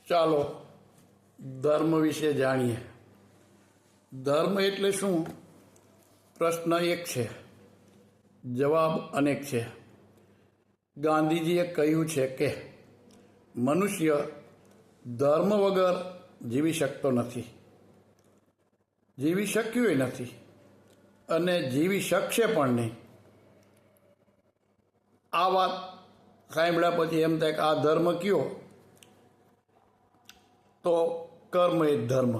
ચાલો ધર્મ વિશે જાણીએ. ધર્મ એટલે શું? પ્રશ્ન એક છે, જવાબ અનેક છે. ગાંધીજીએ કહ્યું છે કે મનુષ્ય ધર્મ વગર જીવી શકતો નથી, જીવી શક્યું નથી અને જીવી શકશે પણ નહીં. આ વાત સાંભળ્યા પછી એમ થાય કે આ ધર્મ કયો? તો કર્મ એ ધર્મ.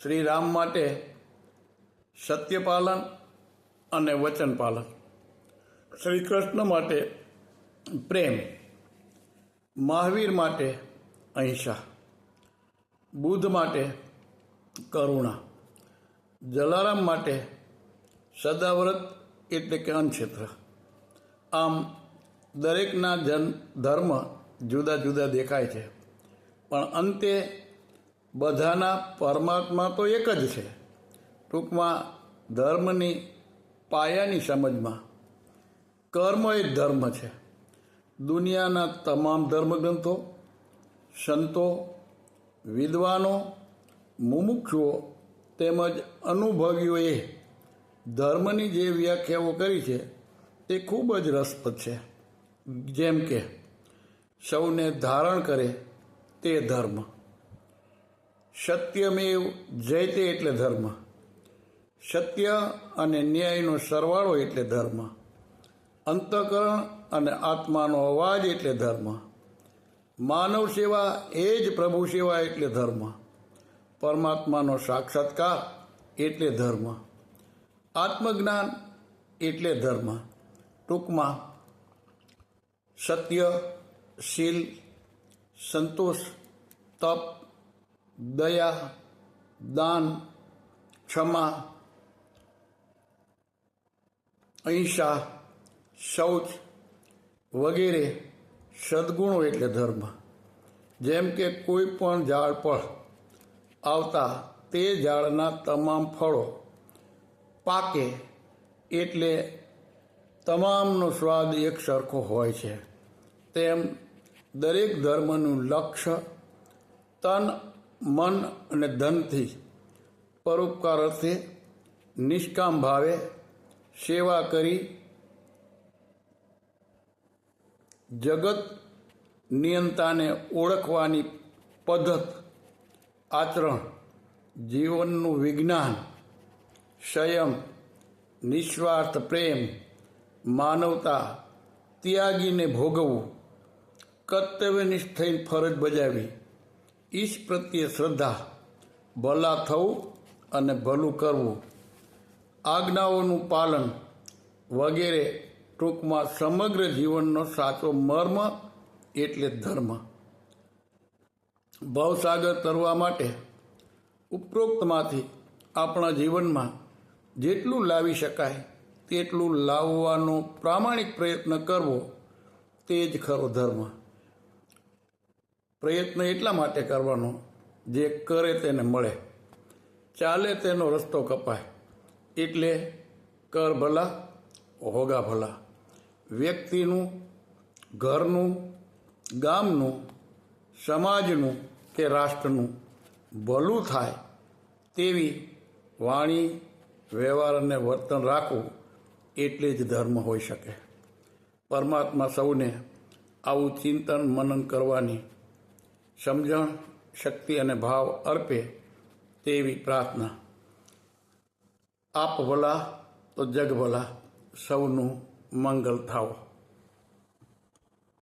શ્રી રામ માટે સત્યપાલન અને વચન પાલન, શ્રી કૃષ્ણ માટે પ્રેમ, મહાવીર માટે અહિંસા, બુદ્ધ માટે કરુણા, જલારામ માટે સદાવ્રત એટલે કે અન્નક્ષેત્ર. આમ દરેકના ધર્મ જુદા જુદા દેખાય છે, પણ અંતે બધાના પરમાત્મા તો એક જ છે. ટૂંકમાં ધર્મની પાયાની સમજમાં કર્મ એ ધર્મ છે. દુનિયાના તમામ ધર્મગ્રંથો, સંતો, વિદ્વાનો, મુમુક્ષુઓ તેમજ અનુભવીઓએ ધર્મની જે વ્યાખ્યાઓ કરી છે તે ખૂબ જ રસપ્રદ છે. જેમ કે સૌને ધારણ કરે તે ધર્મ, સત્યમેવ જયતે એટલે ધર્મ, સત્ય અને ન્યાયનો સરવાળો એટલે ધર્મ, અંતઃકરણ અને આત્માનો અવાજ એટલે ધર્મ, માનવ સેવા એ જ પ્રભુ સેવા એટલે ધર્મ, પરમાત્માનો સાક્ષાત્કાર એટલે ધર્મ, આત્મજ્ઞાન એટલે ધર્મ. ટૂંકમાં સત્ય, શીલ, સંતોષ, તપ, દયા, દાન, ક્ષમા, અહિંસા, શૌચ વગેરે સદગુણો એટલે ધર્મ. જેમ કે કોઈ પણ ઝાડ પર આવતા તે ઝાડના તમામ ફળો પાકે એટલે તમામનો સ્વાદ એક સરખો હોય છે, તેમ દરેક ધર્મનું લક્ષ્ય તન, મન અને ધનથી પરોપકાર અર્થે નિષ્કામ ભાવે સેવા કરી જગત નિયંતાને ઓળખવાની પદ્ધત, આચરણ, જીવનનું વિજ્ઞાન, સંયમ, નિસ્વાર્થ પ્રેમ, માનવતા, ત્યાગીને ભોગવવું, કર્તવ્યનિષ્ઠ થઈને ફરજ બજાવી, ઈશ પ્રત્યે શ્રદ્ધા, ભલા થવું અને ભલું કરવું, આજ્ઞાઓનું પાલન વગેરે. ટૂંકમાં સમગ્ર જીવનનો સાચો મર્મ એટલે ધર્મ. ભવસાગર તરવા માટે ઉપરોક્તમાંથી આપણા જીવનમાં જેટલું લાવી શકાય તેટલું લાવવાનો પ્રામાણિક પ્રયત્ન કરવો તે જ ખરો ધર્મ. પ્રયત્ન એટલા માટે કરવાનો જે કરે તેને મળે, ચાલે તેનો રસ્તો કપાય. એટલે કર ભલા હોગા ભલા. વ્યક્તિનું, ઘરનું, ગામનું, સમાજનું કે રાષ્ટ્રનું ભલું થાય તેવી વાણી, વ્યવહાર અને વર્તન રાખવું એટલે જ ધર્મ હોઈ શકે. પરમાત્મા સૌને આવું ચિંતન મનન કરવાની સમજણ, શક્તિ અને ભાવ અર્પે તેવી પ્રાર્થના. આપ ભલા તો જગ ભલા, સૌનું મંગલ થાવ.